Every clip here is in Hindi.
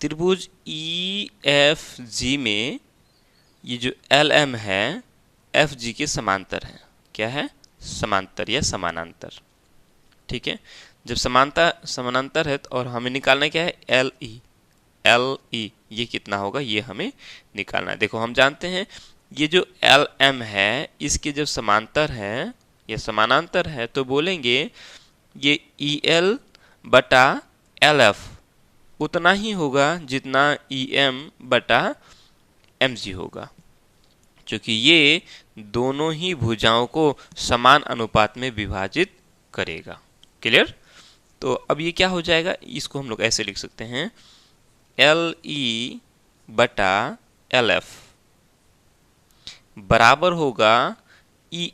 त्रिभुज ई एफ जी में ये जो एल एम है एफ जी के समांतर है। क्या है? समांतर या समानांतर। ठीक है, जब समानांतर है और हमें निकालना क्या है? एल ई ये कितना होगा ये हमें निकालना है। देखो हम जानते हैं ये जो एल एम है इसके जब समांतर है या समानांतर है तो बोलेंगे ये ई एल बटा एल एफ उतना ही होगा जितना ई एम बटा एम जी होगा, क्योंकि ये दोनों ही भुजाओं को समान अनुपात में विभाजित करेगा। क्लियर? तो अब ये क्या हो जाएगा, इसको हम लोग ऐसे लिख सकते हैं एल ई बटा एल एफ बराबर होगा ई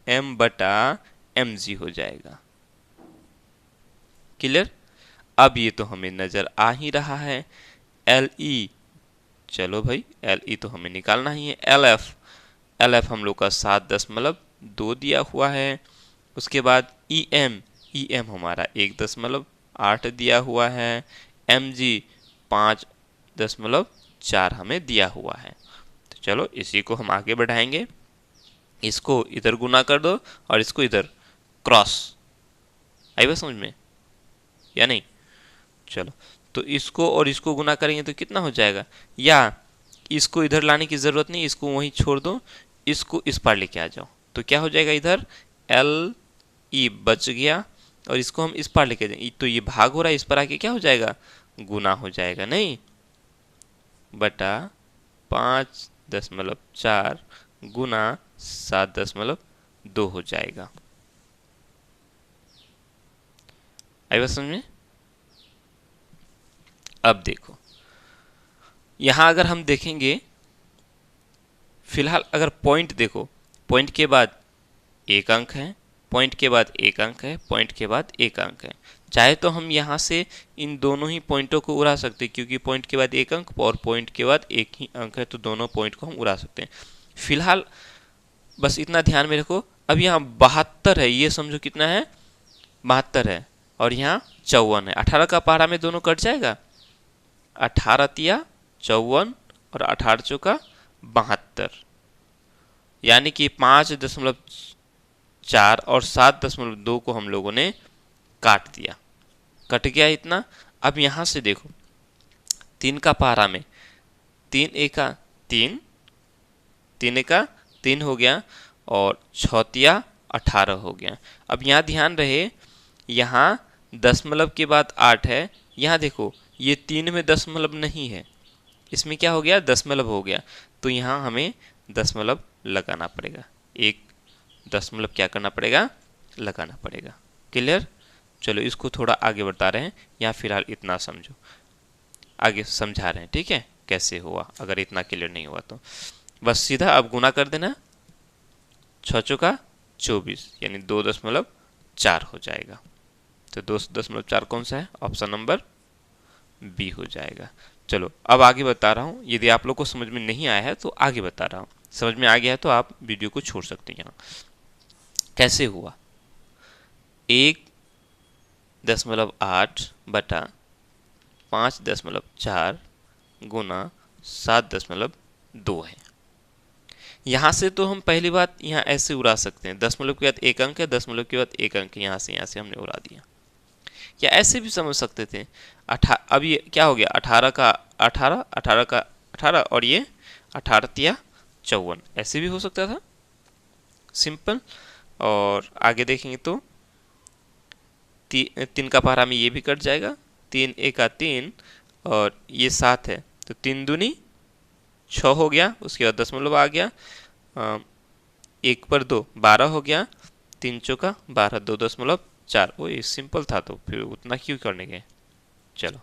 एम बटा एम जी हो जाएगा। क्लियर? अब ये तो हमें नजर आ ही रहा है। एल ई, चलो भाई एल ई तो हमें निकालना ही है। एल एफ हम लोग का 7.2 दिया हुआ है। उसके बाद ई एम हमारा 1.8 दिया हुआ है। एम जी 5.4 हमें दिया हुआ है। तो चलो इसी को हम आगे बढ़ाएंगे। इसको इधर गुना कर दो और इसको इधर क्रॉस। आई बात समझ में या नहीं? चलो तो इसको और इसको गुना करेंगे तो कितना हो जाएगा, या इसको इधर लाने की ज़रूरत नहीं, इसको वहीं छोड़ दो, इसको इस पार लेके आ जाओ तो क्या हो जाएगा, इधर एल ई बच गया और इसको हम इस पार लेके जाएंगे तो ये भाग हो रहा है, इस पर आके क्या हो जाएगा, गुना हो जाएगा। नहीं, बटा 5.4 गुना 7.2 हो जाएगा। आई बात समझ में? अब देखो यहां अगर हम देखेंगे, फिलहाल अगर पॉइंट देखो, पॉइंट के बाद एक अंक है, पॉइंट के बाद एक अंक है, पॉइंट के बाद एक अंक है। चाहे तो हम यहाँ से इन दोनों ही पॉइंटों को उड़ा सकते हैं, क्योंकि पॉइंट के बाद एक अंक और पॉइंट के बाद एक ही अंक है, तो दोनों पॉइंट को हम उड़ा सकते हैं। फिलहाल बस इतना ध्यान में रखो, अब यहाँ 72 है, ये समझो कितना है, 72 है, और यहाँ 54 है। 18 का पहाड़ा में दोनों कट जाएगा, 18 तिया 54 और 18 चौका 72, यानी कि 5.4 और 7.2 को हम लोगों ने काट दिया, कट गया इतना। अब यहां से देखो 3 का पहाड़ा में 3 एका 3, 3 एका 3 हो गया और 6 तिया 18 हो गया। अब यहाँ ध्यान रहे, यहाँ दशमलव के बाद 8 है, यहाँ देखो ये 3 में दशमलव नहीं है, इसमें क्या हो गया, दशमलव हो गया, तो यहाँ हमें दशमलव लगाना पड़ेगा, एक दशमलव क्या करना पड़ेगा, लगाना पड़ेगा। क्लियर? चलो इसको थोड़ा आगे बढ़ा रहे हैं, यहाँ फिलहाल इतना समझो, आगे समझा रहे हैं, ठीक है, कैसे हुआ, अगर इतना क्लियर नहीं हुआ तो बस सीधा अब गुना कर देना, 6 चौका 24 यानी 2.4 हो जाएगा। तो 2.4 कौन सा है, ऑप्शन नंबर बी हो जाएगा। चलो अब आगे बता रहा हूँ, यदि आप लोग को समझ में नहीं आया है तो आगे बता रहा हूँ, समझ में आ गया है तो आप वीडियो को छोड़ सकते हैं। यहाँ कैसे हुआ, 1.8 बटा 5.4 गुना 7.2 है। यहाँ से तो हम पहली बात यहाँ ऐसे उड़ा सकते हैं, दशमलव के बाद एक अंक है, दशमलव के बाद एक अंक, यहाँ से हमने उड़ा दिया। या ऐसे भी समझ सकते थे, अब ये क्या हो गया, 18 का 18, 18 का 18 और ये 18 तिया 54, ऐसे भी हो सकता था, सिंपल। और आगे देखेंगे तो 3 का पहाड़ा में ये भी कट जाएगा, 3 एका 3 और ये 7 है, तो 3 दूनी 6 हो गया, उसके बाद दशमलव आ गया, 1 पर 2 12 हो गया, 3 चौका 12, 2.4। वो सिंपल था तो फिर उतना क्यों करने गए। चलो